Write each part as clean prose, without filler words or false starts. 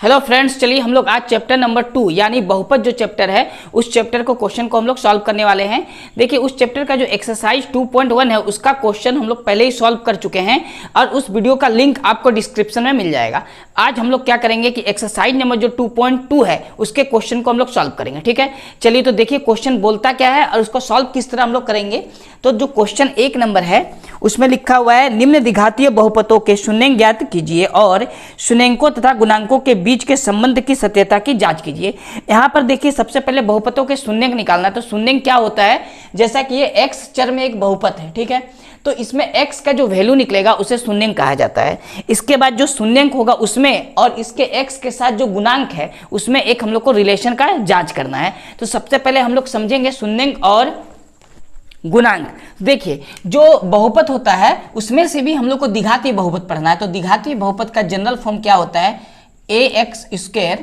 Hello friends, चलिए हम लोग आज चैप्टर नंबर 2 यानी बहुपद जो चैप्टर है उस चैप्टर को क्वेश्चन को हम लोग सॉल्व करने वाले हैं। देखिए उस चैप्टर का जो एक्सरसाइज 2.1 है उसका क्वेश्चन हम लोग पहले ही सॉल्व कर चुके हैं और उस वीडियो का लिंक आपको डिस्क्रिप्शन में मिल जाएगा। आज हम लोग क्या करेंगे कि एक्सरसाइज नंबर जो 2.2 है उसके क्वेश्चन को हम लोग सॉल्व करेंगे। ठीक है, चलिए तो देखिए क्वेश्चन बोलता क्या है और उसको सॉल्व किस तरह हम लोग करेंगे। तो जो क्वेश्चन 1 नंबर है उसमें लिखा हुआ है निम्न द्विघातीय बहुपदों के शून्यंक ज्ञात कीजिए और शून्यंकों तथा गुणांकों के बीच के संबंध की सत्यता की जांच कीजिए। यहाँ पर देखिए सबसे पहले बहुपदों के शून्यंक निकालना है। तो शून्यंक क्या होता है, जैसा कि ये x चर में एक बहुपद है, ठीक है, तो इसमें x का जो वैल्यू निकलेगा उसे शून्यंक कहा जाता है। इसके बाद जो शून्यंक होगा उसमें और इसके x के साथ जो गुणांक है उसमें एक हम लोग को रिलेशन का जांच करना है। तो सबसे पहले हम लोग समझेंगे शून्यंक और गुणांक। देखिए जो बहुपद होता है उसमें से भी हम लोग को द्विघातीय बहुपद पढ़ना है। तो द्विघातीय बहुपद का जनरल फॉर्म क्या होता है, ax²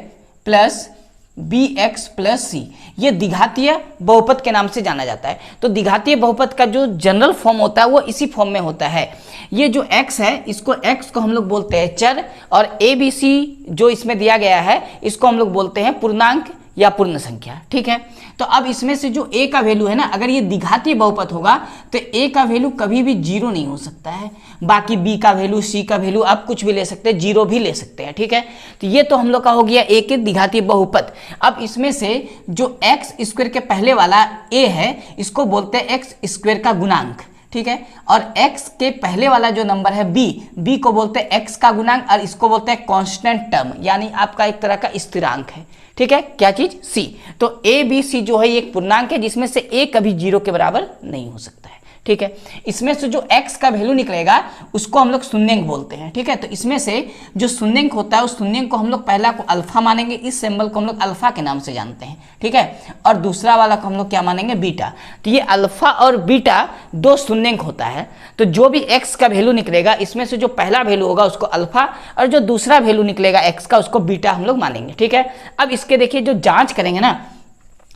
plus bx plus c। ये द्विघातीय बहुपद के नाम से जाना जाता है। तो द्विघातीय बहुपद का जो जनरल फॉर्म होता है वो इसी फॉर्म में होता है। ये जो x है इसको x को हम लोग बोलते हैं चर और abc जो इसमें दिया गया है इसको हम लोग बोलते हैं पूर्णांक या पूर्ण संख्या। ठीक है, तो अब इसमें से जो a का वैल्यू है ना, अगर ये द्विघातीय बहुपद होगा तो a का वैल्यू कभी भी जीरो नहीं हो सकता है। बाकी b का वैल्यू, c का वैल्यू आप कुछ भी ले सकते हैं, जीरो भी ले सकते हैं। ठीक है, तो ये तो हम लोग का हो गया a के द्विघातीय बहुपद। अब इसमें से जो x² के पहले वाला a है इसको बोलते हैं x² का गुणांक। ठीक है, और x के पहले वाला जो नंबर है b को बोलते हैं x का गुणांक और इसको बोलते हैं कांस्टेंट टर्म, यानी आपका एक तरह का स्थिरांक है। ठीक है, क्या चीज, c। तो a b c जो है एक पूर्णांक है जिसमें से a कभी जीरो के बराबर नहीं हो सकता है। ठीक है, इसमें से जो x का वैल्यू निकलेगा उसको हम लोग शून्यंक बोलते हैं। ठीक है, तो इसमें से जो शून्यंक होता है उस शून्यंक को हम लोग पहला को अल्फा मानेंगे, इस सिंबल को हम लोग अल्फा के नाम से जानते हैं। ठीक है, और दूसरा वाला को हम लोग क्या मानेंगे, बीटा। तो ये अल्फा और बीटा दो शून्यंक होता है। तो जो भी x का वैल्यू निकलेगा इसमें से जो पहला वैल्यू होगा उसको अल्फा और जो दूसरा वैल्यू निकलेगा x का उसको बीटा हम लोग मानेंगे। ठीक है, अब इसके देखिए जो जांच करेंगे ना,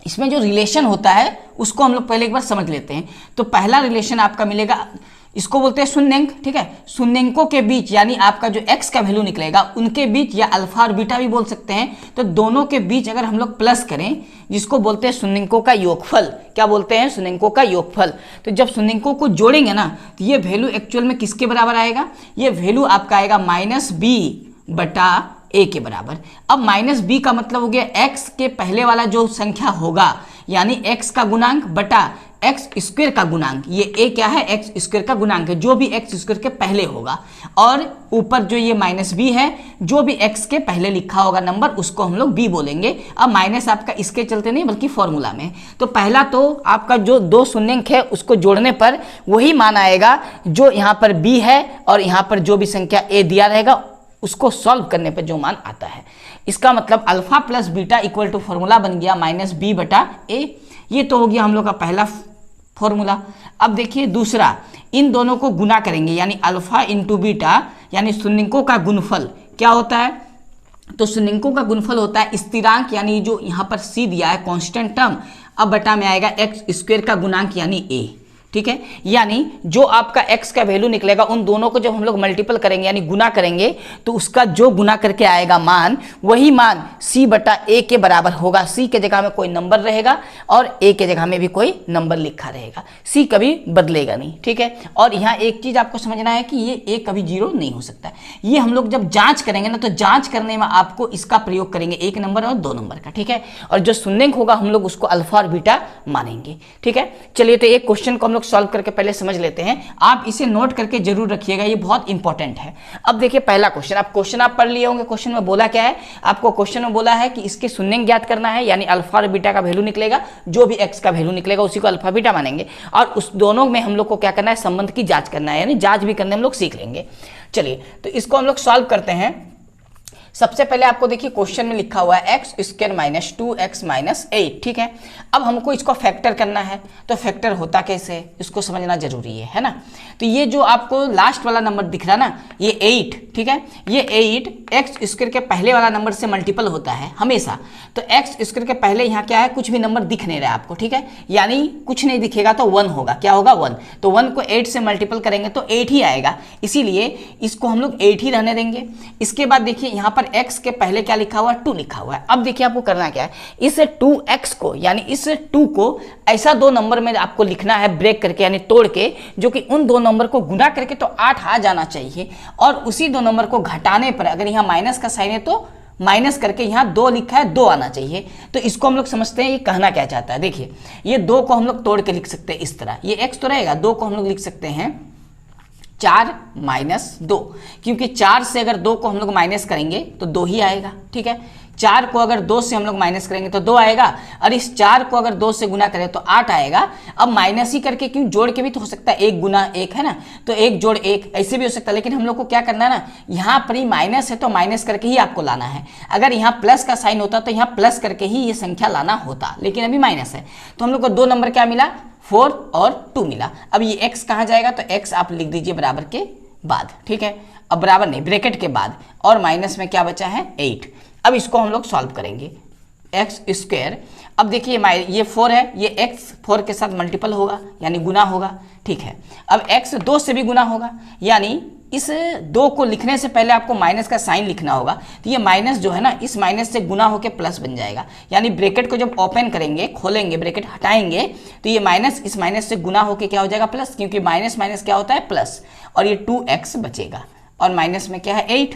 इसमें जो रिलेशन होता है उसको हम लोग पहले एक बार समझ लेते हैं। तो पहला रिलेशन आपका मिलेगा, इसको बोलते हैं शून्यंक। ठीक है, शून्यंकों के बीच यानी आपका जो x का वैल्यू निकलेगा उनके बीच, या अल्फा और बीटा भी बोल सकते हैं, तो दोनों के बीच अगर हम लोग प्लस करें जिसको बोलते हैं शून्यंकों का योगफल। क्या बोलते हैं, शून्यंकों का योगफल। तो जब शून्यंकों को जोड़ेंगे ना तो ये वैल्यू एक्चुअल में किसके बराबर आएगा, ये वैल्यू आपका आएगा -b/a के बराबर। अब -b का मतलब हो गया x के पहले वाला जो संख्या होगा यानी x का गुणांक बटा x² का गुणांक। ये a क्या है, x² का गुणांक है, जो भी x² के पहले होगा। और ऊपर जो ये -b है, जो भी x के पहले लिखा होगा नंबर उसको हम लोग b बोलेंगे। अब माइनस आपका इसके चलते नहीं बल्कि फॉर्मूला में। तो पहला तो आपका जो दो शून्यंक है उसको जोड़ने पर वही मान आएगा जो यहाँ पर b है और यहाँ पर जो भी संख्या a दिया रहेगा उसको सॉल्व करने पर जो मान आता है। इसका मतलब alpha plus beta equal to formula बन गया -b/a। ये तो हो गया हम लोग का पहला फॉर्मूला। अब देखिए दूसरा, इन दोनों को गुना करेंगे यानी अल्फा इंटू बीटा यानी शून्यंकों का गुणफल। क्या होता है, तो शून्यंकों का गुणफल होता है स्थिरांक यानी जो यहाँ पर c दिया है कांस्टेंट टर्म, अब बटा में आएगा x² का गुणांक यानी a। ठीक है, यानी जो आपका x का वैल्यू निकलेगा उन दोनों को जब हम लोग मल्टीपल करेंगे यानी गुना करेंगे तो उसका जो गुना करके आएगा मान, वही मान c/a के बराबर होगा। c के जगह में कोई नंबर रहेगा और a के जगह में भी कोई नंबर लिखा रहेगा, c कभी बदलेगा नहीं। ठीक है, और यहाँ एक चीज आपको समझना है कि ये a कभी जीरो नहीं हो सकता। ये हम लोग जब जांच करेंगे ना तो जांच करने में आपको इसका प्रयोग करेंगे, 1 नंबर और 2 नंबर का। ठीक है, और जो शून्यंक होगा हम लोग उसको अल्फा और बीटा मानेंगे। ठीक है, चलिए तो एक क्वेश्चन को हम लोग सॉल्व करके पहले समझ लेते हैं। आप इसे नोट करके जरूर रखिएगा, ये बहुत इंपॉर्टेंट है। अब देखिए पहला क्वेश्चन, आप क्वेश्चन आप पढ़ लिए होंगे। क्वेश्चन में बोला क्या है, आपको क्वेश्चन में बोला है कि इसके शून्यंक ज्ञात करना है यानी अल्फा और बीटा का वैल्यू निकलेगा, जो भी x का वैल्यू निकलेगा उसी को अल्फा बीटा मानेंगे और उस दोनों में हम लोग को क्या करना है, संबंध की जांच करना है, यानी जांच भी करने हम लोग सीख लेंगे। चलिए तो इसको हम लोग सॉल्व करते हैं। सबसे पहले आपको देखिए क्वेश्चन में लिखा हुआ है x² - 2x - 8। ठीक है, अब हमको इसको फैक्टर करना है। तो फैक्टर होता कैसे इसको समझना जरूरी है ना। तो ये जो आपको लास्ट वाला नंबर दिख रहा है ना, ये 8। ठीक है, ये 8 x² के पहले वाला नंबर से मल्टीपल होता है हमेशा। तो x² के पहले यहाँ क्या है, कुछ भी नंबर दिख नहीं रहा है आपको। ठीक है, यानी कुछ नहीं दिखेगा तो 1 होगा। क्या होगा, 1। तो 1 को 8 से मल्टीपल करेंगे तो 8 ही आएगा, इसीलिए इसको हम लोग 8 ही रहने देंगे। इसके बाद देखिए यहाँ पर पर x के पहले क्या लिखा हुआ है, 2 लिखा हुआ है। अब देखिए आपको करना क्या है, इस 2x को यानी इस 2 को ऐसा 2 नंबर में आपको लिखना है ब्रेक करके यानी तोड़ के, जो कि उन 2 नंबर को गुना करके तो 8 आ जाना चाहिए, और उसी 2 नंबर को घटाने पर अगर यहाँ माइनस का साइन है तो माइनस करके यहाँ 2 लिखा है 2 आना चाहिए। तो इसको हम लोग समझते हैं ये कहना क्या चाहता है। देखिए ये 2 को हम लोग तोड़ के लिख सकते हैं इस तरह, ये x तो रहेगा, 2 को हम लोग लिख सकते हैं 4 माइनस 2, क्योंकि 4 से अगर 2 को हम लोग माइनस करेंगे तो 2 ही आएगा। ठीक है, 4 को अगर 2 से हम लोग माइनस करेंगे तो 2 आएगा, और इस 4 को अगर 2 से गुना करें तो 8 आएगा। अब माइनस ही करके क्यों, जोड़ के भी तो हो सकता है, 1 गुना 1 है ना, तो 1 जोड़ 1 ऐसे भी हो सकता है, लेकिन हम लोग को क्या करना है ना, यहाँ पर ही माइनस है तो माइनस करके ही आपको लाना है। अगर यहाँ प्लस का साइन होता तो यहाँ प्लस करके ही ये संख्या लाना होता, लेकिन अभी माइनस है, तो हम लोग को 2 नंबर क्या मिला, 4 और 2 मिला। अब ये x कहाँ जाएगा, तो x आप लिख दीजिए बराबर के बाद। ठीक है, अब बराबर नहीं, ब्रैकेट के बाद, और माइनस में क्या बचा है 8। अब इसको हम लोग सॉल्व करेंगे, एक्स स्क्वायर। अब देखिए ये 4 है, ये x 4 के साथ मल्टीपल होगा यानी गुना होगा। ठीक है, अब x 2 से भी गुना होगा, यानी इस 2 को लिखने से पहले आपको माइनस का साइन लिखना होगा, तो ये माइनस जो है ना, इस माइनस से गुना होकर प्लस बन जाएगा, यानी ब्रैकेट को जब ओपन करेंगे, खोलेंगे, ब्रैकेट हटाएंगे, तो ये माइनस इस माइनस से गुना होकर क्या हो जाएगा, प्लस, क्योंकि माइनस माइनस क्या होता है प्लस, और ये 2x बचेगा, और माइनस में क्या है 8।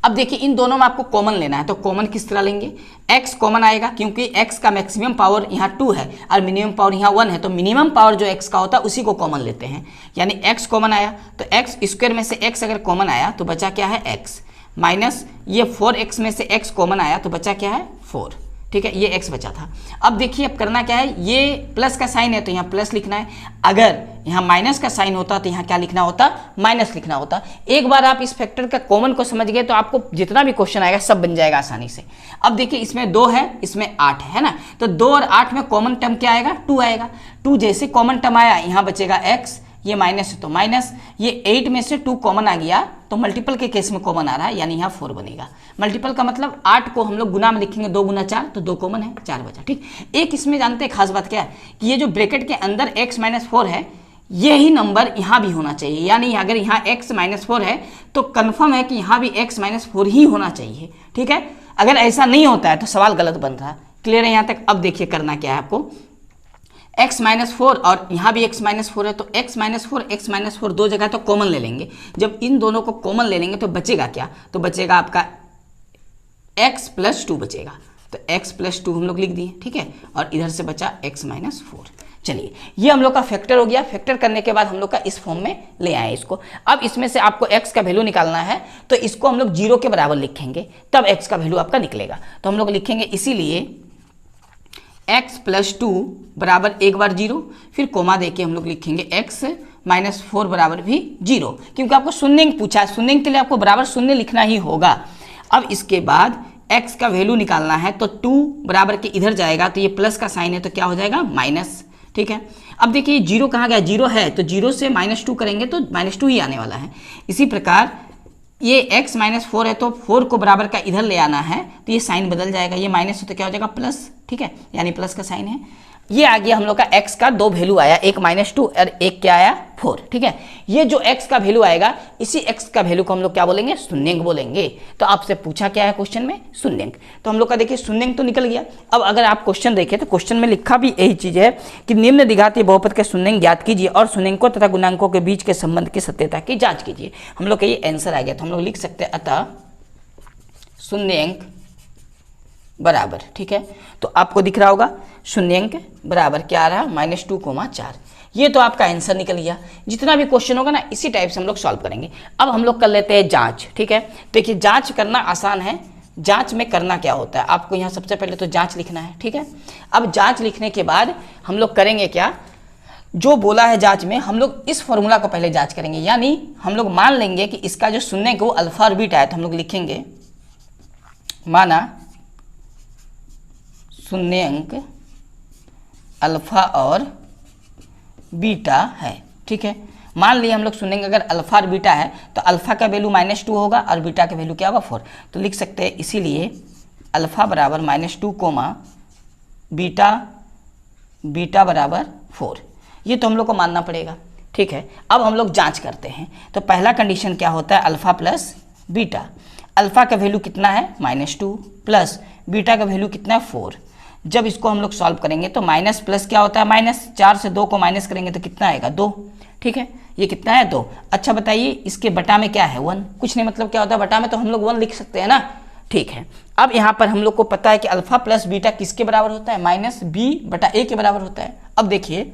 अब देखिए इन दोनों में आपको कॉमन लेना है, तो कॉमन किस तरह लेंगे, x कॉमन आएगा, क्योंकि x का मैक्सिमम पावर यहाँ 2 है और मिनिमम पावर यहाँ 1 है, तो मिनिमम पावर जो x का होता है उसी को कॉमन लेते हैं, यानी x कॉमन आया, तो x स्क्वायर में से x अगर कॉमन आया तो बचा क्या है x, माइनस ये 4x में से x कॉमन आया तो बचा क्या है 4। ठीक है, ये x बचा था। अब देखिए अब करना क्या है, ये प्लस का साइन है तो यहाँ प्लस लिखना है, अगर यहाँ माइनस का साइन होता तो यहाँ क्या लिखना होता, माइनस लिखना होता। एक बार आप इस फैक्टर का कॉमन को समझ गए तो आपको जितना भी क्वेश्चन आएगा सब बन जाएगा आसानी से। अब देखिए इसमें 2 है, इसमें 8 है ना, तो 2 और 8 में कॉमन टर्म क्या आएगा, 2 आएगा। 2 जैसे कॉमन टर्म आया यहाँ बचेगा x, ये माइनस है तो माइनस, ये 8 में से 2 कॉमन आ गया तो मल्टीपल के केस में कॉमन आ रहा है, यानी यहाँ 4 बनेगा। मल्टीपल का मतलब 8 को हम लोग गुना में लिखेंगे, 2 गुना 4, तो 2 कॉमन है, 4 बचा। ठीक, एक इसमें जानते हैं खास बात क्या है कि ये जो ब्रैकेट के अंदर x माइनस 4 है, यही नंबर यहाँ भी होना चाहिए, यानी अगर यहाँ x माइनस 4 है तो कन्फर्म है कि यहाँ भी x माइनस 4 ही होना चाहिए। ठीक है, अगर ऐसा नहीं होता है तो सवाल गलत बन रहा है। क्लियर है यहाँ तक। अब देखिए करना क्या है आपको, x माइनस 4 और यहाँ भी x माइनस 4 है, तो x माइनस 4 दो जगह तो कॉमन ले लेंगे। जब इन दोनों को कॉमन ले लेंगे तो बचेगा क्या, तो बचेगा आपका x प्लस 2 बचेगा, तो x प्लस 2 हम लोग लिख दिए। ठीक है, और इधर से बचा x माइनस 4। चलिए ये हम लोग का फैक्टर हो गया। फैक्टर करने के बाद हम लोग का इस फॉर्म में ले आए इसको। अब इसमें से आपको x का वैल्यू निकालना है, तो इसको हम लोग 0 के बराबर लिखेंगे, तब x का वैल्यू आपका निकलेगा। तो हम लोग लिखेंगे इसीलिए x प्लस 2 बराबर एक बार 0, फिर कोमा देके हम लोग लिखेंगे x माइनस 4 बराबर भी 0, क्योंकि आपको शून्य पूछा है, शून्य के लिए आपको बराबर शून्य लिखना ही होगा। अब इसके बाद x का वैल्यू निकालना है, तो 2 बराबर के इधर जाएगा, तो ये प्लस का साइन है तो क्या हो जाएगा माइनस। ठीक है, अब देखिए 0 कहाँ गया, 0 है, तो 0 से -2 करेंगे तो -2 ही आने वाला है। इसी प्रकार ये x माइनस 4 है, तो 4 को बराबर का इधर ले आना है, तो ये साइन बदल जाएगा, ये माइनस है तो क्या हो जाएगा प्लस। ठीक है, यानी प्लस का साइन है। ये आ गया हम लोग का x का 2 वैल्यू आया, एक -2 और एक क्या आया 4। ठीक है, ये जो x का वैल्यू आएगा, इसी x का वैल्यू को हम लोग क्या बोलेंगे, शून्यंक बोलेंगे। तो आपसे पूछा क्या है क्वेश्चन में, शून्यंक। तो हम लोग का देखिए शून्यंक तो निकल गया। अब अगर आप क्वेश्चन देखें तो क्वेश्चन में लिखा भी यही चीज है कि निम्न द्विघातीय बहुपद के शून्यंक ज्ञात कीजिए और शून्यंकों तथा गुणांकों के बीच के संबंध की सत्यता की जांच कीजिए। हम लोग का ये आंसर आ गया, तो हम लोग लिख सकते हैं अतः शून्यंक बराबर। ठीक है, तो आपको दिख रहा होगा शून्यंक बराबर क्या आ रहा है, -2,4। ये तो आपका आंसर निकल गया। जितना भी क्वेश्चन होगा ना इसी टाइप से हम लोग सॉल्व करेंगे। अब हम लोग कर लेते हैं जांच। ठीक है, देखिए जांच करना आसान है। जांच में करना क्या होता है, आपको यहाँ सबसे पहले तो जांच लिखना है। ठीक है, अब जांच लिखने के बाद हम लोग करेंगे क्या, जो बोला है जांच में हम लोग इस फॉर्मूला को पहले जांच करेंगे, यानी हम लोग मान लेंगे कि इसका जो शून्यंक वो अल्फा और बीटा है, तो हम लोग लिखेंगे माना शून्यंक अल्फा और बीटा है। ठीक है, मान लिया हम लोग शून्यंक अगर अल्फा और बीटा है तो अल्फा का वैल्यू -2 होगा और बीटा का वैल्यू क्या होगा 4। तो लिख सकते हैं इसीलिए अल्फा बराबर -2 कोमा बीटा बराबर 4। ये तो हम लोग को मानना पड़ेगा। ठीक है, अब हम लोग जांच करते हैं। तो पहला कंडीशन क्या होता है, अल्फा प्लस बीटा, अल्फा का वैल्यू कितना है -2 प्लस बीटा का वैल्यू कितना है 4। जब इसको हम लोग सॉल्व करेंगे तो माइनस प्लस क्या होता है माइनस, 4 से 2 को माइनस करेंगे तो कितना आएगा 2। ठीक है, ये कितना है 2। अच्छा बताइए इसके बटा में क्या है 1, कुछ नहीं, मतलब क्या होता है बटा में तो हम लोग 1 लिख सकते हैं ना। ठीक है, अब यहाँ पर हम लोग को पता है कि अल्फा प्लस बीटा किसके बराबर होता है, -b/a के बराबर होता है। अब देखिए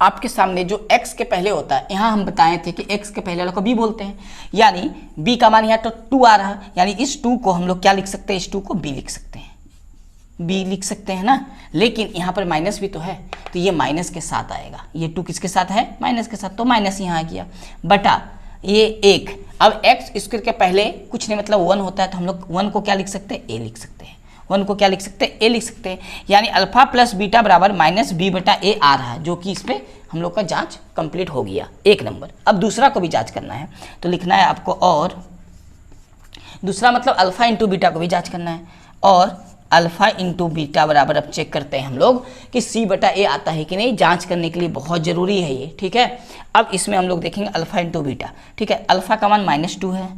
आपके सामने जो x के पहले होता है, यहाँ हम बताए थे कि x के पहले वाला को b बोलते हैं, यानी b का मान यहाँ तो 2 आ रहा, यानी इस 2 को हम लोग क्या लिख सकते हैं, इस 2 को b लिख सकते हैं, b लिख सकते हैं ना। लेकिन यहाँ पर माइनस भी तो है, तो ये माइनस के साथ आएगा, ये 2 किसके साथ है, माइनस के साथ, तो माइनस यहाँ आ गया बटा ये 1। अब x स्क्वायर के पहले कुछ नहीं मतलब 1 होता है, तो हम लोग 1 को क्या लिख सकते हैं, a लिख सकते हैं, 1 को क्या लिख सकते हैं, a लिख सकते हैं, यानी अल्फा प्लस बीटा बराबर -b/a आ रहा है, जो कि इस पे हम लोग का जांच कंप्लीट हो गया 1 नंबर। अब दूसरा को भी जांच करना है, तो लिखना है आपको, और दूसरा मतलब अल्फा इंटू बीटा को भी जांच करना है, और अल्फा इंटू बीटा बराबर अब चेक करते हैं हम लोग कि c/a आता है कि नहीं, जांच करने के लिए बहुत जरूरी है ये। ठीक है, अब इसमें हम लोग देखेंगे अल्फा इंटू बीटा। ठीक है, अल्फा का मान -2 है,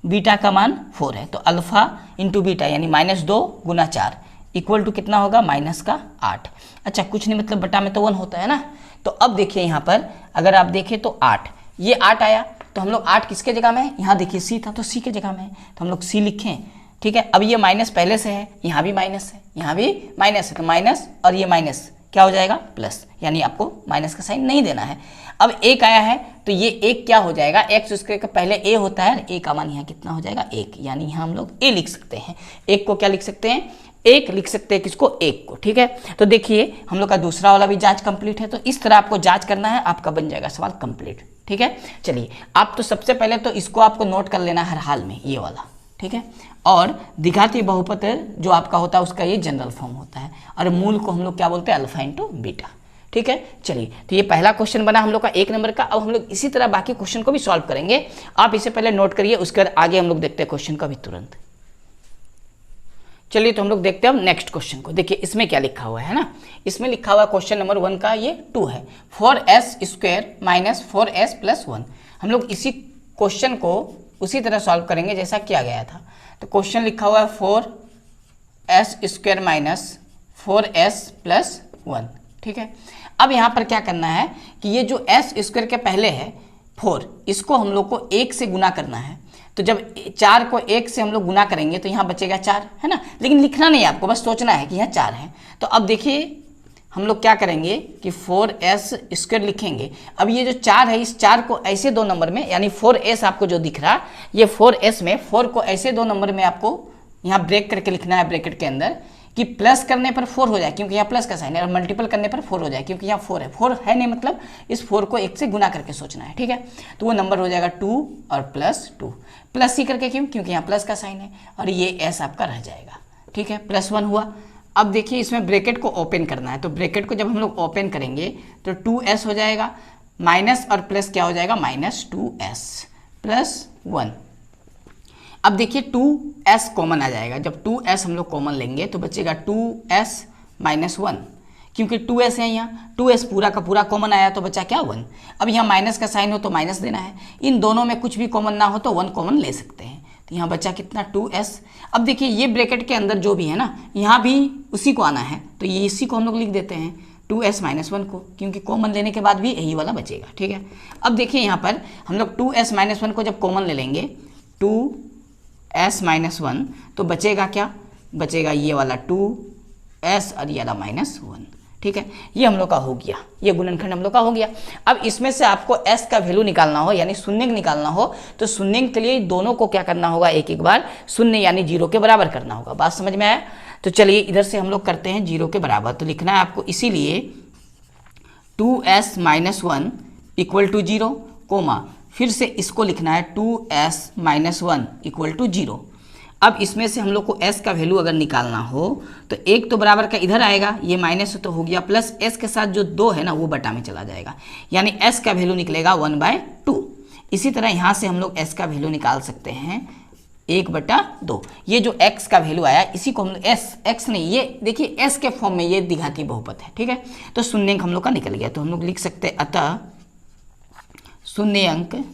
बीटा का मान 4 है, तो अल्फा इंटू बीटा यानी -2 × 4 इक्वल टू कितना होगा, -8। अच्छा कुछ नहीं मतलब बटा में तो 1 होता है ना। तो अब देखिए यहाँ पर अगर आप देखें तो 8, ये 8 आया, तो हम लोग 8 किसके जगह में है, यहाँ देखिए c था तो c के जगह में है, तो हम लोग c लिखें। ठीक है, अब ये माइनस पहले से है, यहाँ भी माइनस है, यहाँ भी माइनस है, तो माइनस और ये माइनस क्या हो जाएगा प्लस, यानी आपको माइनस का साइन नहीं देना है। अब 1 आया है तो ये 1 क्या हो जाएगा, एक्स स्क्वायर का पहले a होता है, a का मान यहाँ कितना हो जाएगा 1, यानी यहाँ हम लोग a लिख सकते हैं। 1 को क्या लिख सकते हैं, 1 लिख सकते हैं, किसको, 1 को। ठीक है, तो देखिए हम लोग का दूसरा वाला भी जांच कंप्लीट है, तो इस तरह आपको जांच करना है, आपका बन जाएगा सवाल कंप्लीट। ठीक है, चलिए आप तो सबसे पहले तो इसको आपको नोट कर लेना हर हाल में, ये वाला। ठीक है, और द्विघातीय बहुपद जो आपका होता है उसका ये जनरल फॉर्म होता है, और मूल को हम लोग क्या बोलते हैं, अल्फा इंटू बीटा। ठीक है, चलिए तो ये पहला क्वेश्चन बना हम लोग का 1 नंबर का। अब हम लोग इसी तरह बाकी क्वेश्चन को भी सॉल्व करेंगे, आप इसे पहले नोट करिए, उसके बाद आगे हम लोग देखते हैं क्वेश्चन का भी तुरंत। चलिए तो हम लोग देखते हैं अब नेक्स्ट क्वेश्चन को। देखिए इसमें क्या लिखा हुआ है ना, इसमें लिखा हुआ क्वेश्चन नंबर 1 का ये 2 है, 4s² - 4s + 1। हम लोग इसी क्वेश्चन को उसी तरह सॉल्व करेंगे जैसा किया गया था। तो क्वेश्चन लिखा हुआ है 4s² - 4s + 1। ठीक है, अब यहाँ पर क्या करना है कि ये जो s² के पहले है 4, इसको हम लोग को 1 से गुना करना है। तो जब 4 को 1 से हम लोग गुना करेंगे तो यहाँ बचेगा 4, है ना, लेकिन लिखना नहीं है आपको, बस सोचना है कि यहाँ 4 है। तो अब देखिए हम लोग क्या करेंगे कि 4s² लिखेंगे। अब ये जो 4 है, इस 4 को ऐसे 2 नंबर में, यानी 4s आपको जो दिख रहा, ये 4s में 4 को ऐसे 2 नंबर में आपको यहाँ ब्रेक करके लिखना है ब्रैकेट के अंदर, कि प्लस करने पर 4 हो जाए क्योंकि यहाँ प्लस का साइन है, और मल्टीपल करने पर 4 हो जाए क्योंकि यहाँ 4 है। 4 है नहीं मतलब इस 4 को 1 से गुना करके सोचना है। ठीक है, तो वो नंबर हो जाएगा 2 और +2, प्लस ही करके क्यों, क्योंकि यहाँ प्लस का साइन है, और ये s आपका रह जाएगा। ठीक है, +1 हुआ। अब देखिए इसमें ब्रैकेट को ओपन करना है, तो ब्रैकेट को जब हम लोग ओपन करेंगे तो 2s हो जाएगा, माइनस और प्लस क्या हो जाएगा, -2s + 1। अब देखिए 2s कॉमन आ जाएगा, जब 2s हम लोग कॉमन लेंगे तो बचेगा 2s - 1, क्योंकि 2s है, यहाँ 2s पूरा का पूरा कॉमन आया तो बचा क्या 1। अब यहाँ माइनस का साइन हो तो माइनस देना है, इन दोनों में कुछ भी कॉमन ना हो तो 1 कॉमन ले सकते हैं, तो यहाँ बचा कितना 2s। अब देखिए ये ब्रैकेट के अंदर जो भी है ना, यहाँ भी उसी को आना है, तो ये इसी को हम लोग लिख देते हैं 2s - 1 को, क्योंकि कॉमन लेने के बाद भी यही वाला बचेगा। ठीक है, अब देखिए यहाँ पर हम लोग 2s - 1 को जब कॉमन ले लेंगे 2s - 1 तो बचेगा क्या, बचेगा ये वाला 2s और ये वाला -1। ठीक है, ये हम लोग का हो गया, ये गुणनखंड हम लोग का हो गया। अब इसमें से आपको s का वैल्यू निकालना हो, यानी शून्य निकालना हो, तो शून्य के लिए दोनों को क्या करना होगा, एक बार शून्य यानी 0 के बराबर करना होगा। बात समझ में आया? तो चलिए इधर से हम लोग करते हैं 0 के बराबर, तो लिखना है आपको इसीलिए 2s - 1 = 0, कोमा फिर से इसको लिखना है 2s - 1 = 0। अब इसमें से हम लोग को s का वैल्यू अगर निकालना हो तो एक तो बराबर का इधर आएगा, ये माइनस तो हो गया, प्लस s के साथ जो 2 है ना वो बटा में चला जाएगा, यानी s का वैल्यू निकलेगा 1/2। इसी तरह यहाँ से हम लोग s का वैल्यू निकाल सकते हैं 1/2। ये जो x का वैल्यू आया इसी को हम x नहीं, ये देखिए s के फॉर्म में ये द्विघाती बहुपद है। ठीक है, तो शून्य हम लोग का निकल गया, तो हम लोग लिख सकते हैं अतः शून्य अंक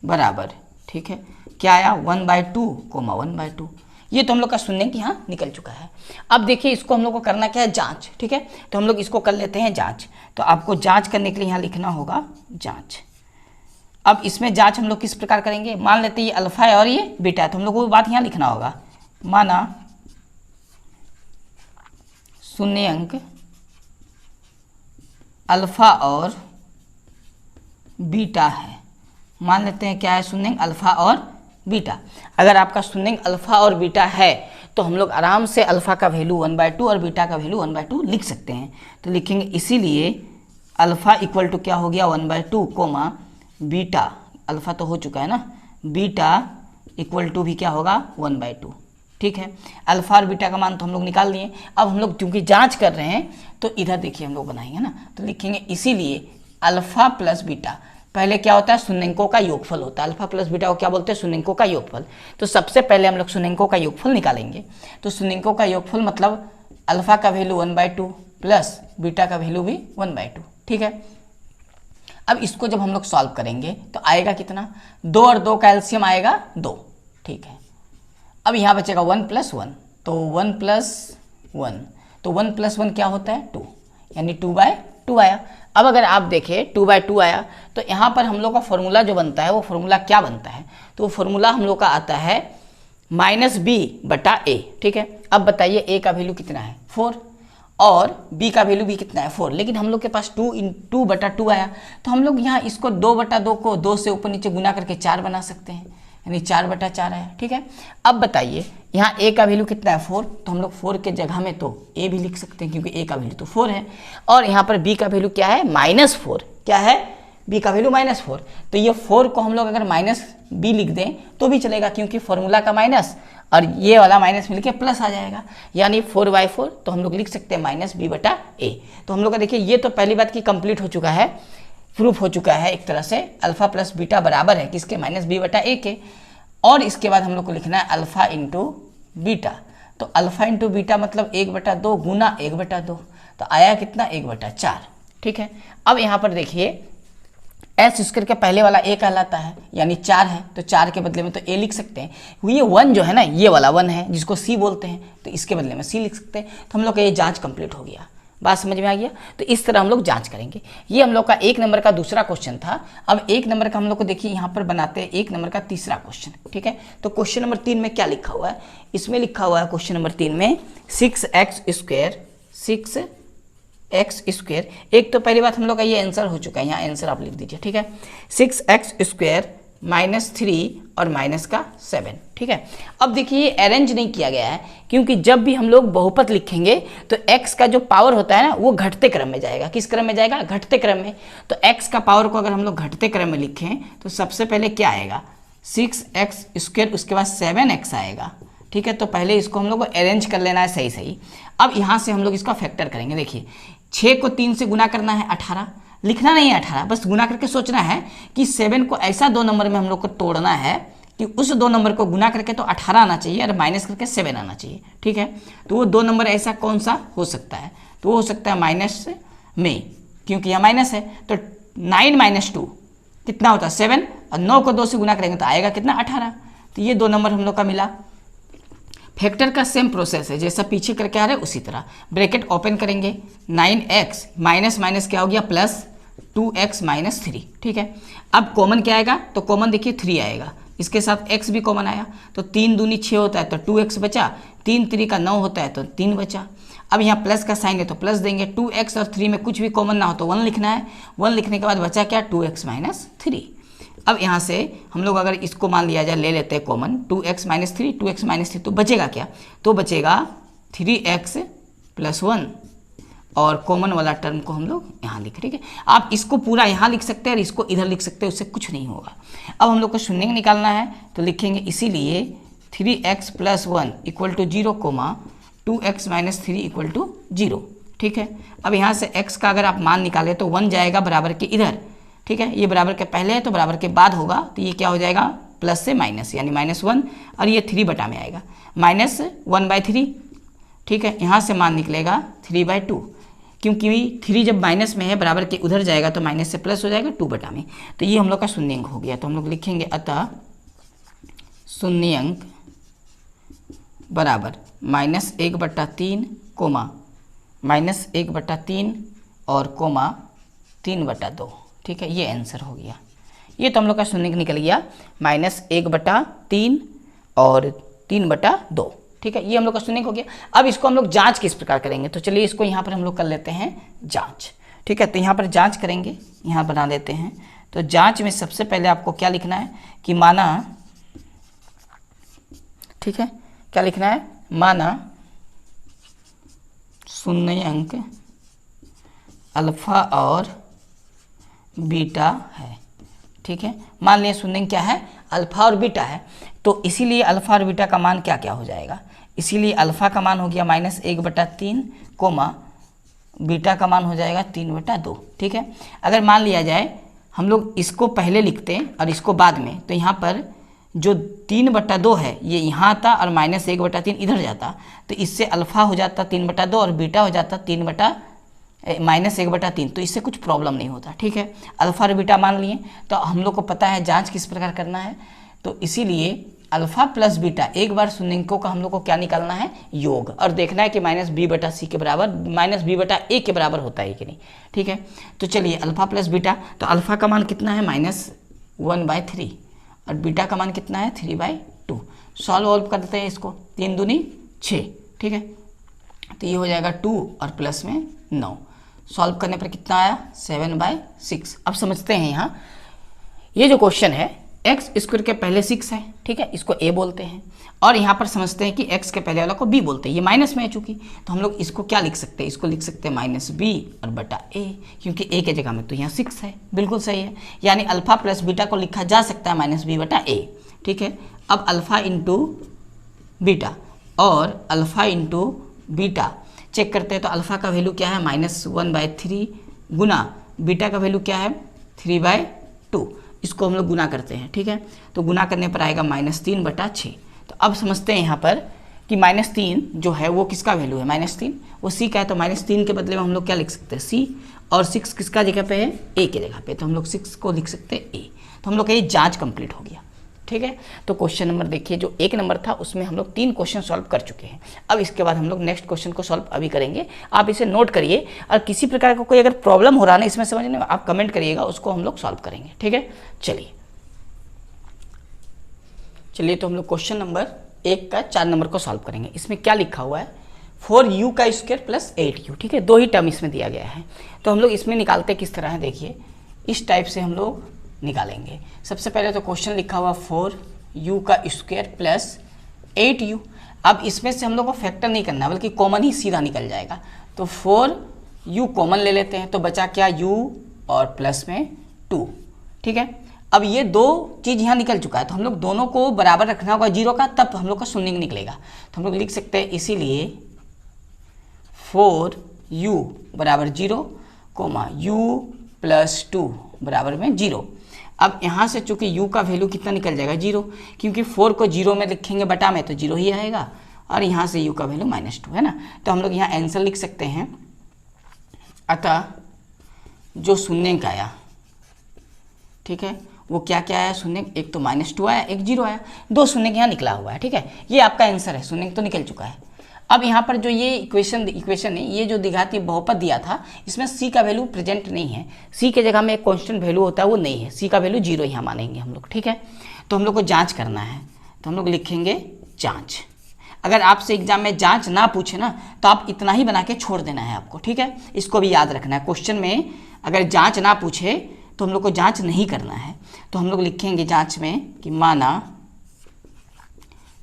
बराबर ठीक है, क्या आया 1/2 कोमा 1/2। ये तो हम लोग का शून्यंक यहाँ निकल चुका है। अब देखिए इसको हम लोग को करना क्या है, जांच। ठीक है, तो हम लोग इसको कर लेते हैं जांच। तो आपको जांच करने के लिए यहाँ लिखना होगा जांच। अब इसमें जांच हम लोग किस प्रकार करेंगे, मान लेते हैं ये अल्फा है और ये बीटा है, तो हम लोग को बात यहाँ लिखना होगा, माना शून्यंक अल्फा और बीटा है। मान लेते हैं क्या है, शून्यंक अल्फा और बीटा। अगर आपका शून्यंक अल्फा और बीटा है तो हम लोग आराम से अल्फा का वैल्यू 1/2 और बीटा का वैल्यू 1/2 लिख सकते हैं। तो लिखेंगे इसीलिए अल्फा इक्वल टू क्या हो गया 1/2 कोमा बीटा, अल्फा तो हो चुका है ना, बीटा इक्वल टू भी क्या होगा 1/2। ठीक है, अल्फा और बीटा का मान तो हम लोग निकाल लिए। अब हम लोग क्योंकि जांच कर रहे हैं तो इधर देखिए हम लोग बनाएंगे ना, तो लिखेंगे इसीलिए अल्फा प्लस बीटा, पहले क्या होता है शून्यंकों का योगफल होता है, अल्फा प्लस बीटा को क्या बोलते हैं शून्यंकों का योगफल। तो सबसे पहले हम लोग शून्यंकों का योगफल निकालेंगे। तो शून्यंकों का योगफल मतलब अल्फा का वैल्यू 1/2 प्लस बीटा का वैल्यू भी 1/2। ठीक है, अब इसको जब हम लोग सॉल्व करेंगे तो आएगा कितना, 2 और 2 का एलसीएम आएगा 2। ठीक है, अब यहाँ बचेगा 1 + 1, तो 1 + 1, तो 1 + 1 क्या होता है 2, यानी 2/2 आया। अब अगर आप देखें 2/2 आया तो यहाँ पर हम लोग का फॉर्मूला जो बनता है वो फॉर्मूला क्या बनता है, तो वो फॉर्मूला हम लोग का आता है -b/a। ठीक है, अब बताइए a का वैल्यू कितना है 4 और b का वैल्यू भी कितना है 4, लेकिन हम लोग के पास 2/2 आया, तो हम लोग यहाँ इसको 2/2 को 2 से ऊपर नीचे गुना करके 4 बना सकते हैं, यानी 4/4 आया। ठीक है, अब बताइए यहाँ a का वैल्यू कितना है 4, तो हम लोग 4 के जगह में तो a भी लिख सकते हैं क्योंकि a का वैल्यू तो 4 है, और यहाँ पर b का वैल्यू क्या है -4, क्या है b का वैल्यू -4, तो ये 4 को हम लोग अगर -b लिख दें तो भी चलेगा क्योंकि फॉर्मूला का माइनस और ये वाला माइनस मिलके प्लस आ जाएगा, यानी 4/4, तो हम लोग लिख सकते हैं -b/a। तो हम लोग का देखिए ये तो पहली बात की कंप्लीट हो चुका है, प्रूफ हो चुका है एक तरह से, अल्फा प्लस बीटा बराबर है किसके -b/a के। और इसके बाद हम लोग को लिखना है अल्फा इंटू बीटा, तो अल्फा इंटू बीटा मतलब 1/2 गुना 1/2, तो आया कितना 1/4। ठीक है, अब यहाँ पर देखिए s² के पहले वाला a कहलाता है, यानी 4 है, तो 4 के बदले में तो a लिख सकते हैं। ये 1 जो है ना, ये वाला 1 है जिसको c बोलते हैं, तो इसके बदले में c लिख सकते हैं। तो हम लोग का ये जांच कंप्लीट हो गया, बात समझ में आ गया। तो इस तरह हम लोग जांच करेंगे। ये हम लोग का 1 नंबर का दूसरा क्वेश्चन था। अब 1 नंबर का हम लोग को देखिए यहाँ पर बनाते हैं 1 नंबर का तीसरा क्वेश्चन। ठीक है, तो क्वेश्चन नंबर 3 में क्या लिखा हुआ है, इसमें लिखा हुआ है क्वेश्चन नंबर 3 में 6x²। एक तो पहली बात हम लोग का ये आंसर हो चुका है, यहाँ आंसर आप लिख दीजिए। ठीक है, 6x² -3 और -7। ठीक है, अब देखिए ये अरेंज नहीं किया गया है क्योंकि जब भी हम लोग बहुपद लिखेंगे तो x का जो पावर होता है ना वो घटते क्रम में जाएगा। किस क्रम में जाएगा, घटते क्रम में। तो x का पावर को अगर हम लोग घटते क्रम में लिखें तो सबसे पहले क्या आएगा 6x², उसके बाद 7x आएगा। ठीक है, तो पहले इसको हम लोग को अरेंज कर लेना है सही सही। अब यहाँ से हम लोग इसका फैक्टर करेंगे। देखिए 6 को 3 से गुना करना है 18, लिखना नहीं है 18, बस गुना करके सोचना है कि 7 को ऐसा 2 नंबर में हम लोग को तोड़ना है कि उस 2 नंबर को गुना करके तो 18 आना चाहिए और माइनस करके 7 आना चाहिए। ठीक है, तो वो 2 नंबर ऐसा कौन सा हो सकता है, तो वो हो सकता है माइनस में, क्योंकि यह माइनस है। तो 9 - 2 कितना होता है 7, और 9 को 2 से गुना करेंगे तो आएगा कितना 18। तो ये 2 नंबर हम लोग का मिला। फैक्टर का सेम प्रोसेस है, जैसा पीछे करके आ रहे हैं उसी तरह। ब्रैकेट ओपन करेंगे, 9x माइनस क्या हो गया प्लस 2x - 3। ठीक है, अब कॉमन क्या आएगा, तो कॉमन देखिए 3 आएगा, इसके साथ x भी कॉमन आया, तो 3 दूनी 6 होता है तो 2x बचा, 3 3 का 9 होता है तो 3 बचा। अब यहाँ प्लस का साइन है तो प्लस देंगे, 2x और 3 में कुछ भी कॉमन ना हो तो 1 लिखना है। 1 लिखने के बाद बचा क्या 2x - 3। अब यहाँ से हम लोग अगर इसको मान लिया जाए, ले लेते हैं कॉमन 2x - 3, 2x - 3, तो बचेगा क्या, तो बचेगा 3x + 1, और कॉमन वाला टर्म को हम लोग यहाँ लिख। ठीक है, आप इसको पूरा यहाँ लिख सकते हैं और इसको इधर लिख सकते हैं, उससे कुछ नहीं होगा। अब हम लोग को शून्य निकालना है तो लिखेंगे इसीलिए 3x + 1 = 0, 2x - 3 = 0। ठीक है, अब यहाँ से x का अगर आप मान निकालें तो 1 जाएगा बराबर के इधर। ठीक है, ये बराबर के पहले है तो बराबर के बाद होगा, तो ये क्या हो जाएगा प्लस से माइनस, यानी -1, और ये 3 बटा में आएगा -1/3। ठीक है, यहाँ से मान निकलेगा 3/2, क्योंकि 3 जब माइनस में है बराबर के उधर जाएगा तो माइनस से प्लस हो जाएगा 2 बटा में, तो ये हम लोग का शून्यंक हो गया। तो हम लोग लिखेंगे अतः शून्य अंक बराबर -1/3 कोमा -1/3 और कोमा 3/2। ठीक है, ये आंसर हो गया। ये तो हम लोग का शून्य निकल गया -1/3 और 3/2। ठीक है, ये हम लोग का शून्य हो गया। अब इसको हम लोग जांच किस प्रकार करेंगे, तो चलिए इसको यहाँ पर हम लोग कर लेते हैं जांच। ठीक है, तो यहाँ पर जांच करेंगे, यहाँ बना लेते हैं। तो जांच में सबसे पहले आपको क्या लिखना है कि माना, ठीक है, क्या लिखना है, माना शून्य अंक अल्फा और बीटा है। ठीक है, मान लिया शून्य अंक क्या है, अल्फा और बीटा है। तो इसीलिए अल्फा और बीटा का मान क्या क्या हो जाएगा, इसीलिए अल्फा का मान हो गया -1/3 कोमा बीटा का मान हो जाएगा 3/2। ठीक है, अगर मान लिया जाए हम लोग इसको पहले लिखते हैं और इसको बाद में, तो यहाँ पर जो 3/2 है ये यहाँ आता और -1/3 इधर जाता, तो इससे अल्फा हो जाता 3/2 और बीटा हो जाता -1/3। तो इससे कुछ प्रॉब्लम नहीं होता। ठीक है, अल्फा और बीटा मान लिए, तो हम लोग को पता है जांच किस प्रकार करना है। तो इसीलिए अल्फा प्लस बीटा, एक बार शून्यंकों का हम लोग को क्या निकालना है, योग, और देखना है कि -b/c के बराबर -b/a के बराबर होता है कि नहीं। ठीक है, तो चलिए अल्फा प्लस बीटा, तो अल्फा का मान कितना है -1/3 और बीटा का मान कितना है 3/2। सॉल्व कर देते हैं इसको, 3 दूनी 6। ठीक है, तो ये हो जाएगा 2 और प्लस में 9। सॉल्व करने पर कितना आया 7/6। अब समझते हैं यहाँ ये जो क्वेश्चन है एक्स स्क्वायर के पहले 6 है। ठीक है, इसको a बोलते हैं, और यहाँ पर समझते हैं कि x के पहले वाला को b बोलते हैं। ये माइनस में है चूंकि, तो हम लोग इसको क्या लिख सकते हैं, इसको लिख सकते हैं -b और बटा a, क्योंकि a के जगह में तो यहाँ 6 है। बिल्कुल सही है, यानी अल्फा प्लस बीटा को लिखा जा सकता है -b/a। ठीक है, अब अल्फा इंटू बीटा और अल्फा इंटू बीटा चेक करते हैं, तो अल्फा का वैल्यू क्या है -1/3 गुना बीटा का वैल्यू क्या है 3/2। इसको हम लोग गुना करते हैं। ठीक है, तो गुना करने पर आएगा -3/6। तो अब समझते हैं यहाँ पर कि -3 जो है वो किसका वैल्यू है, -3 वो c का है, तो -3 के बदले में हम लोग क्या लिख सकते हैं c, और 6 किसका जगह पे है, a के जगह पे, तो हम लोग 6 को लिख सकते हैं a। तो हम लोग का ये जाँच कंप्लीट हो गया। ठीक है, तो क्वेश्चन नंबर देखिए, जो 1 नंबर था उसमें हम लोग 3 क्वेश्चन सॉल्व कर चुके हैं। अब इसके बाद हम लोग नेक्स्ट क्वेश्चन को सॉल्व अभी करेंगे। आप इसे नोट करिए, और किसी प्रकार का कोई अगर प्रॉब्लम हो रहा है इसमें समझने में, आप कमेंट करिएगा, उसको हम लोग सॉल्व करेंगे। ठीक है, चलिए तो हम लोग क्वेश्चन नंबर 1 का 4 नंबर को सॉल्व करेंगे। इसमें क्या लिखा हुआ है, 4u का स्क्वायर प्लस 8u। ठीक है, 2 ही टर्म इसमें दिया गया है, तो हम लोग इसमें निकालते किस तरह है, देखिए इस टाइप से हम लोग निकालेंगे। सबसे पहले तो क्वेश्चन लिखा हुआ 4u का स्क्वायर प्लस 8u। अब इसमें से हम लोग को फैक्टर नहीं करना, बल्कि कॉमन ही सीधा निकल जाएगा। तो 4u कॉमन ले लेते हैं, तो बचा क्या u और प्लस में 2। ठीक है, अब ये 2 चीज़ यहाँ निकल चुका है, तो हम लोग दोनों को बराबर रखना होगा 0 का, तब हम लोग का शून्य निकलेगा। तो हम लोग लिख सकते हैं इसीलिए 4u बराबर 0 कोमा u प्लस 2 बराबर में 0। अब यहाँ से चूंकि u का वैल्यू कितना निकल जाएगा 0, क्योंकि 4 को 0 में लिखेंगे बटा में तो 0 ही आएगा, और यहाँ से u का वैल्यू -2 है ना। तो हम लोग यहाँ आंसर लिख सकते हैं, अतः जो शून्य का आया, ठीक है, वो क्या क्या आया शून्य, एक तो -2 आया, एक 0 आया, 2 शून्य यहाँ निकला हुआ है। ठीक है, ये आपका आंसर है, शून्य तो निकल चुका है। अब यहाँ पर जो ये इक्वेशन नहीं, ये जो दिघाती बहुपद दिया था, इसमें c का वैल्यू प्रेजेंट नहीं है। c के जगह में एक कांस्टेंट वैल्यू होता है, वो नहीं है, c का वैल्यू 0 यहाँ मानेंगे हम लोग। ठीक है, तो हम लोग को जांच करना है, तो हम लोग लिखेंगे जांच। अगर आपसे एग्जाम में जांच ना पूछे ना, तो आप इतना ही बना के छोड़ देना है आपको। ठीक है, इसको भी याद रखना है, क्वेश्चन में अगर जांच ना पूछे तो हम लोग को जांच नहीं करना है। तो हम लोग लिखेंगे जांच में कि माना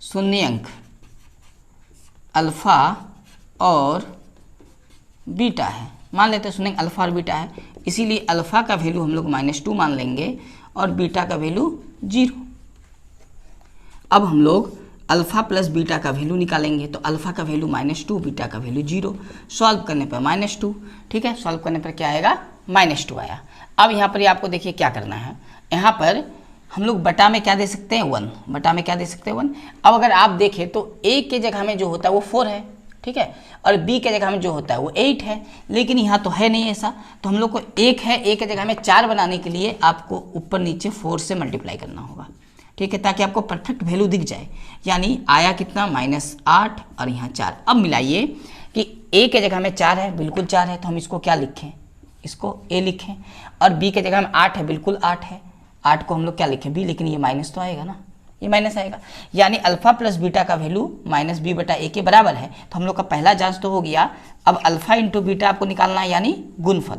शून्य अंक अल्फा और बीटा है, मान लेते हैं शून्य अल्फा और बीटा है, इसीलिए अल्फा का वैल्यू हम लोग -2 मान लेंगे और बीटा का वैल्यू 0। अब हम लोग अल्फा प्लस बीटा का वैल्यू निकालेंगे, तो अल्फा का वैल्यू -2, बीटा का वैल्यू 0। सॉल्व करने पर -2, ठीक है, सॉल्व करने पर क्या आएगा -2 आया। अब यहाँ पर आपको देखिए क्या करना है, यहाँ पर हम लोग बटा में क्या दे सकते हैं 1, बटा में क्या दे सकते हैं 1। अब अगर आप देखें तो a के जगह में जो होता है वो 4 है, ठीक है, और b के जगह में जो होता है वो 8 है, लेकिन यहाँ तो है नहीं ऐसा, तो हम लोग को 1 है, a के जगह में 4 बनाने के लिए आपको ऊपर नीचे 4 से मल्टीप्लाई करना होगा। ठीक है, ताकि आपको परफेक्ट वैल्यू दिख जाए। यानी आया कितना -8 और यहाँ 4। अब मिलाइए कि a के जगह में 4 है, बिल्कुल 4 है, तो हम इसको क्या लिखें, इसको a लिखें, और b के जगह में 8 है, बिल्कुल 8 है, 8 को हम लोग क्या लिखें b, लेकिन ये माइनस तो आएगा ना, ये माइनस आएगा। यानी अल्फा प्लस बीटा का वैल्यू -b/a के बराबर है। तो हम लोग का पहला जांच तो हो गया। अब अल्फा इंटू बीटा आपको निकालना है, यानी गुणफल।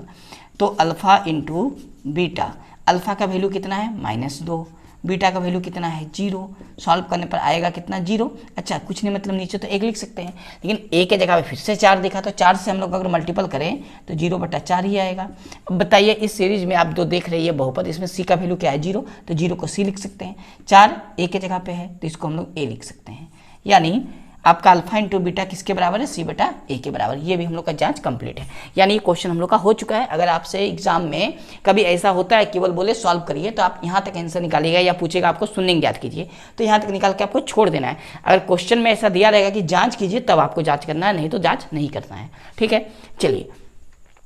तो अल्फा इंटू बीटा, अल्फा का वैल्यू कितना है -2, बीटा का वैल्यू कितना है 0। सॉल्व करने पर आएगा कितना 0। अच्छा, कुछ नहीं मतलब नीचे तो 1 लिख सकते हैं, लेकिन a के जगह पे फिर से 4 दिखा, तो 4 से हम लोग अगर मल्टीपल करें तो 0/4 ही आएगा। अब बताइए, इस सीरीज में आप जो देख रहे हैं बहुपद, इसमें c का वैल्यू क्या है 0, तो 0 को c लिख सकते हैं। 4 a के जगह पे है तो इसको हम लोग a लिख सकते हैं। यानी आपका अल्फा इंटू बीटा किसके बराबर है, c/a के बराबर। ये भी हम लोग का जांच कंप्लीट है। यानी ये क्वेश्चन हम लोग का हो चुका है। अगर आपसे एग्जाम में कभी ऐसा होता है केवल बोले सॉल्व करिए, तो आप यहाँ तक आंसर निकालिएगा, या पूछेगा आपको शून्य ज्ञात कीजिए, तो यहाँ तक निकाल के आपको छोड़ देना है। अगर क्वेश्चन में ऐसा दिया रहेगा कि जाँच कीजिए, तब आपको जाँच करना है, नहीं तो जाँच नहीं करना है। ठीक है, चलिए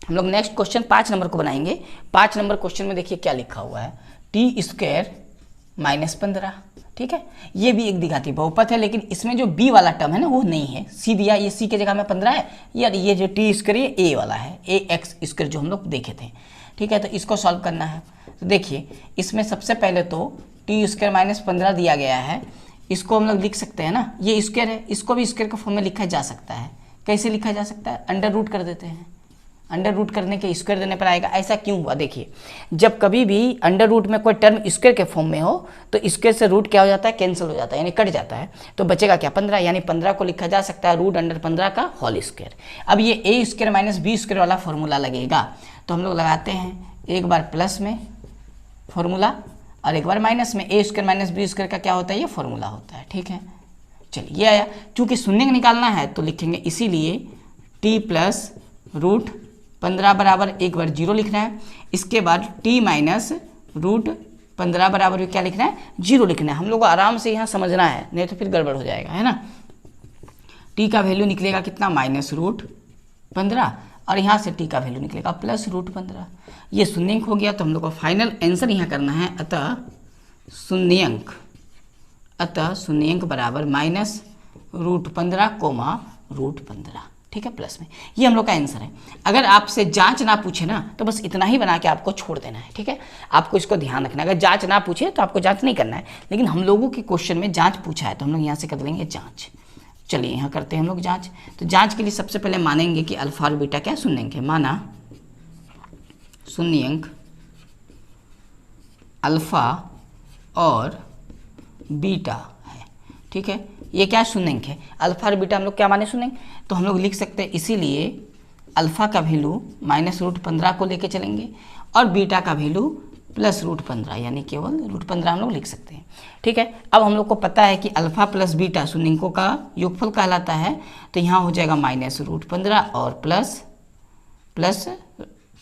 हम लोग नेक्स्ट क्वेश्चन 5 नंबर को बनाएंगे। 5 नंबर क्वेश्चन में देखिए क्या लिखा हुआ है, t² -15। ठीक है, ये भी एक दिखाती बहुपद है, लेकिन इसमें जो b वाला टर्म है ना वो नहीं है। c दिया, ये c के जगह में 15 है, यार ये जो t² ये a वाला है, ax² जो हम लोग देखे थे। ठीक है, तो इसको सॉल्व करना है। तो देखिए, इसमें सबसे पहले तो t² -15 दिया गया है, इसको हम लोग लिख सकते हैं ना, ये स्क्वायर है, इसको भी स्क्वायर के फॉर्म में लिखा जा सकता है। कैसे लिखा जा सकता है, अंडर रूट कर देते हैं, अंडर रूट करने के स्क्वायर देने पर आएगा। ऐसा क्यों हुआ, देखिए जब कभी भी अंडर रूट में कोई टर्म स्क्वायर के फॉर्म में हो तो स्क्वायर से रूट क्या हो जाता है, कैंसिल हो जाता है, यानी कट जाता है, तो बचेगा क्या 15। यानी 15 को लिखा जा सकता है √15 का होल स्क्वायर। अब ये a² - b² वाला फॉर्मूला लगेगा, तो हम लोग लगाते हैं, एक बार प्लस में फॉर्मूला और एक बार माइनस में। a² - b² का क्या होता है, ये फॉर्मूला होता है। ठीक है, चलिए ये आया। चूंकि शून्य निकालना है तो लिखेंगे, इसीलिए t + √15 बराबर एक बार 0 लिखना है, इसके बाद t - √15 बराबर क्या लिखना है, 0 लिखना है। हम लोग को आराम से यहाँ समझना है, नहीं तो फिर गड़बड़ हो जाएगा, है ना। t का वैल्यू निकलेगा कितना -√15, और यहाँ से t का वैल्यू निकलेगा +√15। ये शून्यंक हो गया, तो हम लोग को फाइनल आंसर यहाँ करना है। अतः शून्यंक बराबर -√15, √15। ठीक है, प्लस में, ये हम लोग का आंसर है। अगर आपसे जांच ना पूछे ना, तो बस इतना ही बना के आपको छोड़ देना है। ठीक है, आपको इसको ध्यान रखना है। अगर जांच ना पूछे तो आपको जांच नहीं करना है, लेकिन हम लोगों के क्वेश्चन में जांच पूछा है, तो हम लोग यहाँ से कर लेंगे जांच। चलिए यहाँ करते हैं हम लोग जांच। तो जांच के लिए सबसे पहले मानेंगे कि अल्फा और बीटा क्या शून्यंक है। माना शून्यंक अल्फा और बीटा है। ठीक है, ये क्या शून्यंक है, अल्फा और बीटा हम लोग क्या माने शून्यंक, तो हम लोग लिख सकते हैं, इसीलिए अल्फा का वैल्यू -√15 को लेके चलेंगे, और बीटा का वैल्यू +√15, यानी केवल √15 हम लोग लिख सकते हैं। ठीक है, अब हम लोग को पता है कि अल्फा प्लस बीटा शून्यंकों का योगफल कहलाता है, तो यहाँ हो जाएगा -√15 और प्लस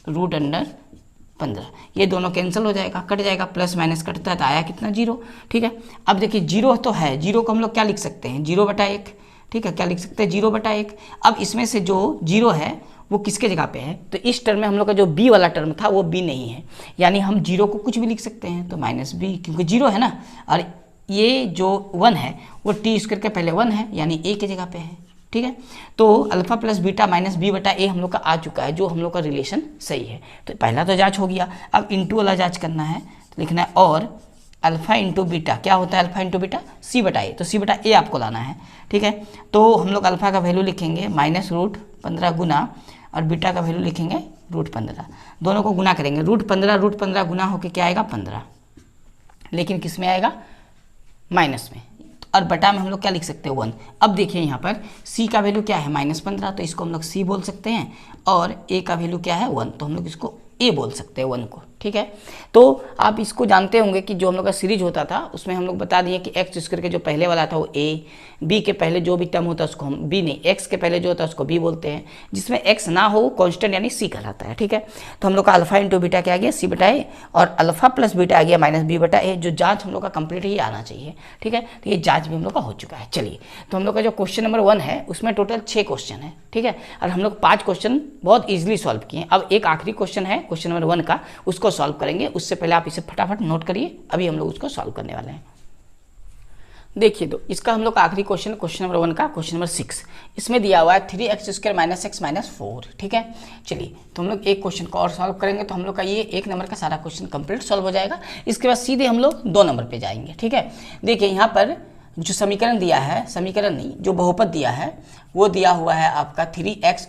√15, ये दोनों कैंसिल हो जाएगा, कट जाएगा, प्लस माइनस कटता है, तो आया कितना 0। ठीक है, अब देखिए 0 तो है, 0 को हम लोग क्या लिख सकते हैं 0/1। ठीक है, क्या लिख सकते हैं 0/1। अब इसमें से जो 0 है वो किसके जगह पे है, तो इस टर्म में हम लोग का जो b वाला टर्म था वो b नहीं है, यानी हम 0 को कुछ भी लिख सकते हैं, तो -b, क्योंकि 0 है ना, और ये जो 1 है वो t² के पहले 1 है, यानी a के जगह पे है। ठीक है, तो अल्फा प्लस बीटा -b/a हम लोग का आ चुका है, जो हम लोग का रिलेशन सही है। तो पहला तो जांच हो गया। अब इंटू वाला जांच करना है, तो लिखना है और अल्फा इंटू बीटा क्या होता है, अल्फा इंटू बीटा c/a, तो c/a आपको लाना है। ठीक है, तो हम लोग अल्फा का वैल्यू लिखेंगे -√15 गुना, और बीटा का वैल्यू लिखेंगे √15, दोनों को गुना करेंगे, √15 गुना होकर क्या आएगा 15, लेकिन किस में आएगा माइनस में, और बटा में हम लोग क्या लिख सकते हैं 1। अब देखिए यहाँ पर c का वैल्यू क्या है -15, तो इसको हम लोग c बोल सकते हैं, और a का वैल्यू क्या है 1, तो हम लोग इसको a बोल सकते हैं 1 को। ठीक है, तो आप इसको जानते होंगे कि जो हम लोग का सीरीज होता था उसमें हम लोग बता दिए कि x² के जो पहले वाला था वो a, b के पहले जो भी टर्म होता है उसको हम b नहीं, x के पहले जो होता है उसको b बोलते हैं, जिसमें x ना हो कांस्टेंट यानी c कहलाता है। ठीक है, तो हम लोग का अल्फा इंटू बीटा क्या आ गया c/a, और अल्फा प्लस बीटा आ गया -b/a, जो जांच हम लोग का कंप्लीट ही आना चाहिए। ठीक है, तो ये जांच भी हम लोग का हो चुका है। चलिए, तो हम लोग का जो क्वेश्चन नंबर 1 है उसमें टोटल 6 क्वेश्चन है। ठीक है, और हम लोग 5 क्वेश्चन बहुत ईजिली सॉल्व किए। अब एक आखिरी क्वेश्चन है क्वेश्चन नंबर 1 का, उसको सॉल्व करेंगे। उससे पहले आप इसे फटाफट नोट करिए, अभी हम लोग उसको सॉल्व करने वाले हैं। देखिए तो इसका हम लोग का आखिरी क्वेश्चन नंबर 1 का क्वेश्चन नंबर 6, इसमें दिया हुआ है 3x² - x - 4, ठीक है। चलिए तो हम लोग एक क्वेश्चन को और सॉल्व करेंगे तो हम लोग का ये 1 नंबर का सारा क्वेश्चन कंप्लीट सॉल्व हो जाएगा। इसके बाद सीधे हम लोग 2 नंबर पे जाएंगे, ठीक है। देखिए यहाँ पर जो समीकरण दिया है, समीकरण नहीं जो बहुपद दिया है वो दिया हुआ है आपका 3x²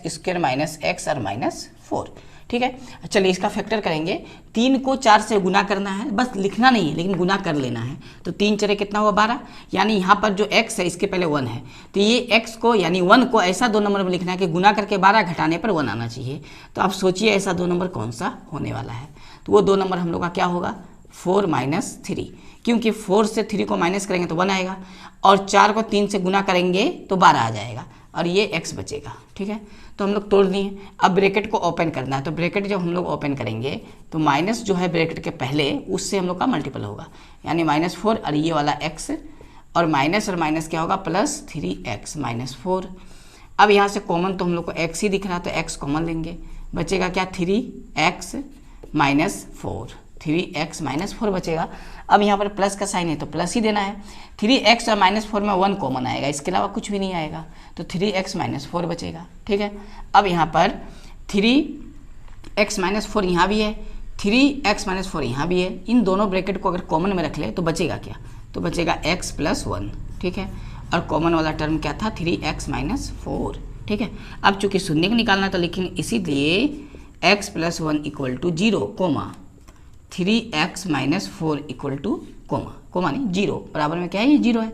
- x और -4, ठीक है। चलिए इसका फैक्टर करेंगे। 3 को 4 से गुना करना है, बस लिखना नहीं है लेकिन गुना कर लेना है। तो 3 चरे कितना हुआ 12, यानी यहाँ पर जो x है इसके पहले 1 है, तो ये x को यानी 1 को ऐसा 2 नंबर में लिखना है कि गुना करके 12 घटाने पर 1 आना चाहिए। तो आप सोचिए ऐसा 2 नंबर कौन सा होने वाला है। तो वो 2 नंबर हम लोग का क्या होगा 4 - 3, क्योंकि 4 से 3 को माइनस करेंगे तो 1 आएगा और 4 को 3 से गुना करेंगे तो 12 आ जाएगा और ये x बचेगा, ठीक है। तो हम लोग तोड़ दिए। अब ब्रैकेट को ओपन करना है, तो ब्रैकेट जब हम लोग ओपन करेंगे तो माइनस जो है ब्रैकेट के पहले उससे हम लोग का मल्टीपल होगा, यानी -4 और ये वाला x और माइनस क्या होगा +3x - 4। अब यहाँ से कॉमन तो हम लोग को x ही दिख रहा है तो x कॉमन लेंगे, बचेगा क्या 3x - 4, 3x - 4 बचेगा। अब यहाँ पर प्लस का साइन है तो प्लस ही देना है। 3x और -4 में 1 कॉमन आएगा, इसके अलावा कुछ भी नहीं आएगा, तो 3x - 4 बचेगा, ठीक है। अब यहाँ पर 3x - 4 यहाँ भी है, 3x - 4 यहाँ भी है। इन दोनों ब्रैकेट को अगर कॉमन में रख ले तो बचेगा क्या, तो बचेगा x + 1, ठीक है। और कॉमन वाला टर्म क्या था 3x - 4, ठीक है। अब चूंकि शून्य को निकालना तो लेकिन इसीलिए x + 1 = 0, 3x - 4 = कोमा नहीं 0, बराबर में क्या है ये 0 है।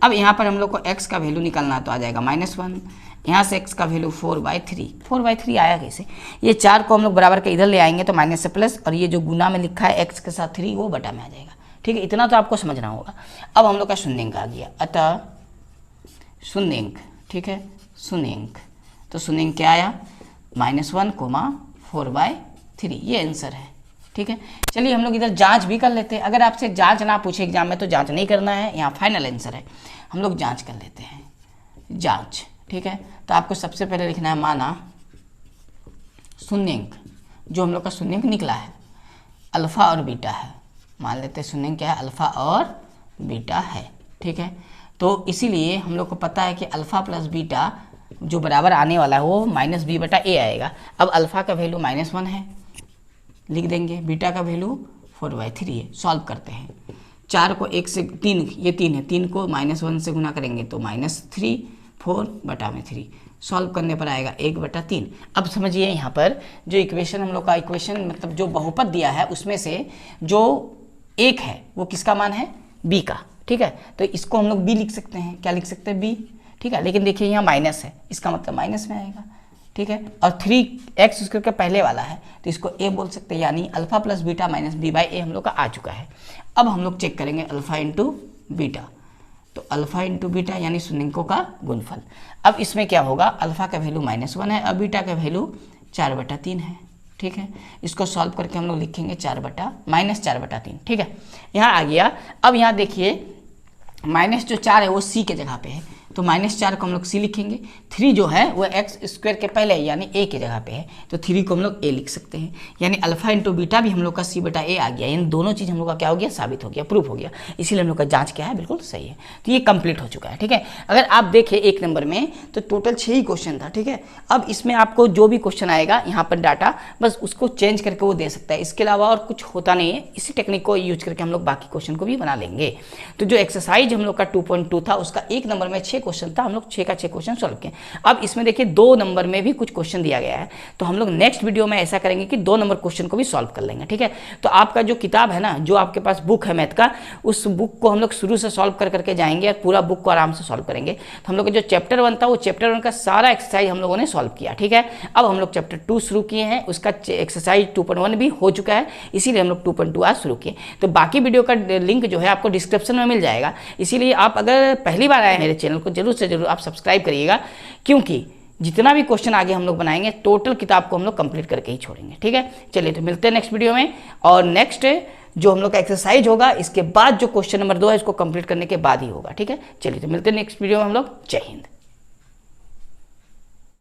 अब यहाँ पर हम लोग को x का वैल्यू निकालना तो आ जाएगा -1, यहाँ से x का वैल्यू 4/3 आया कैसे, ये 4 को हम लोग बराबर के इधर ले आएंगे तो माइनस से प्लस, और ये जो गुना में लिखा है x के साथ 3 वो बटा में आ जाएगा, ठीक है। इतना तो आपको समझना होगा। अब हम लोग का शून्यंक आ गया, अतः शून्यंक, ठीक है, शून्यंक। तो शून्यंक क्या आया -1, 4/3, ये आंसर है, ठीक है। चलिए हम लोग इधर जांच भी कर लेते हैं। अगर आपसे जांच ना पूछे एग्जाम में तो जांच नहीं करना है, यहाँ फाइनल आंसर है। हम लोग जांच कर लेते हैं, जांच, ठीक है। तो आपको सबसे पहले लिखना है माना शून्यंक, जो हम लोग का शून्यंक निकला है अल्फा और बीटा है। मान लेते हैं शून्यंक क्या है अल्फा और बीटा है, ठीक है। तो इसीलिए हम लोग को पता है कि अल्फा प्लस बीटा जो बराबर आने वाला है वो -b/a आएगा। अब अल्फा का वैल्यू -1 है, लिख देंगे, बीटा का वैल्यू 4/3 है। सॉल्व करते हैं, 4 को 1 से 3, ये 3 है, 3 को -1 से गुना करेंगे तो -3, 4/3। सॉल्व करने पर आएगा 1/3। अब समझिए यहाँ पर जो इक्वेशन हम लोग का इक्वेशन मतलब जो बहुपद दिया है उसमें से जो 1 है वो किसका मान है b का, ठीक है। तो इसको हम लोग b लिख सकते हैं, क्या लिख सकते हैं b, ठीक है। लेकिन देखिए यहाँ माइनस है, इसका मतलब माइनस में आएगा, ठीक है। और 3x के पहले वाला है तो इसको a बोल सकते हैं, यानी alpha plus beta minus b/a हम लोग का आ चुका है। अब हम लोग चेक करेंगे अल्फा इंटू बीटा, तो अल्फा इंटू बीटा यानी शून्यंकों का गुणफल। अब इसमें क्या होगा, अल्फा का वैल्यू -1 है और बीटा का वैल्यू 4/3 है, ठीक है। इसको सॉल्व करके हम लोग लिखेंगे -4/3, ठीक है। यहाँ आ गया। अब यहाँ देखिए माइनस जो 4 है वो c के जगह पे है, तो -4 को हम लोग c लिखेंगे। 3 जो है वो x² के पहले यानी a के जगह पे है, तो 3 को हम लोग a लिख सकते हैं, यानी अल्फा इंटू बीटा भी हम लोग का c/a आ गया। इन दोनों चीज़ हम लोग का क्या हो गया, साबित हो गया, प्रूफ हो गया। इसीलिए हम लोग का जांच क्या है, बिल्कुल सही है। तो ये कंप्लीट हो चुका है, ठीक है। अगर आप देखें 1 नंबर में तो टोटल 6 ही क्वेश्चन था, ठीक है। अब इसमें आपको जो भी क्वेश्चन आएगा यहाँ पर डाटा बस उसको चेंज करके वो दे सकता है, इसके अलावा और कुछ होता नहीं है। इसी टेक्निक को यूज करके हम लोग बाकी क्वेश्चन को भी बना लेंगे। तो जो एक्सरसाइज हम लोग का 2.2 था उसका 1 नंबर में 6 क्वेश्चन था, हम लोग 6 का 6 क्वेश्चन सॉल्व किए। अब इसमें देखिए 2 नंबर में भी कुछ क्वेश्चन दिया गया है, तो हम लोग नेक्स्ट वीडियो में ऐसा करेंगे कि 2 नंबर क्वेश्चन को भी सॉल्व कर लेंगे, ठीक है। तो आपका जो किताब है ना, जो आपके पास बुक है मैथ का, उस बुक को हम लोग शुरू से सॉल्व कर करके जाएंगे और पूरा बुक को आराम से सॉल्व करेंगे। तो हम लोग का जो चैप्टर 1 था वो चैप्टर 1 का सारा एक्सरसाइज हम लोगों ने सॉल्व किया, ठीक है। अब हम लोग चैप्टर 2 शुरू किए हैं, उसका एक्सरसाइज 2.1 भी हो चुका है, इसीलिए हम लोग 2.2 आज शुरू किए। तो बाकी वीडियो का लिंक जो है आपको डिस्क्रिप्शन में मिल जाएगा, इसीलिए आप अगर पहली बार आए मेरे चैनल को जरूर से जरूर आप सब्सक्राइब करिएगा, क्योंकि जितना भी क्वेश्चन आगे हम लोग बनाएंगे टोटल किताब को हम लोग कंप्लीट करके ही छोड़ेंगे, ठीक है। चलिए तो मिलते हैं नेक्स्ट वीडियो में, और नेक्स्ट जो हम लोग का एक्सरसाइज होगा इसके बाद जो क्वेश्चन नंबर 2 है इसको कंप्लीट करने के बाद ही होगा, ठीक है। चलिए तो मिलते हैं नेक्स्ट वीडियो में हम लोग। जय हिंद।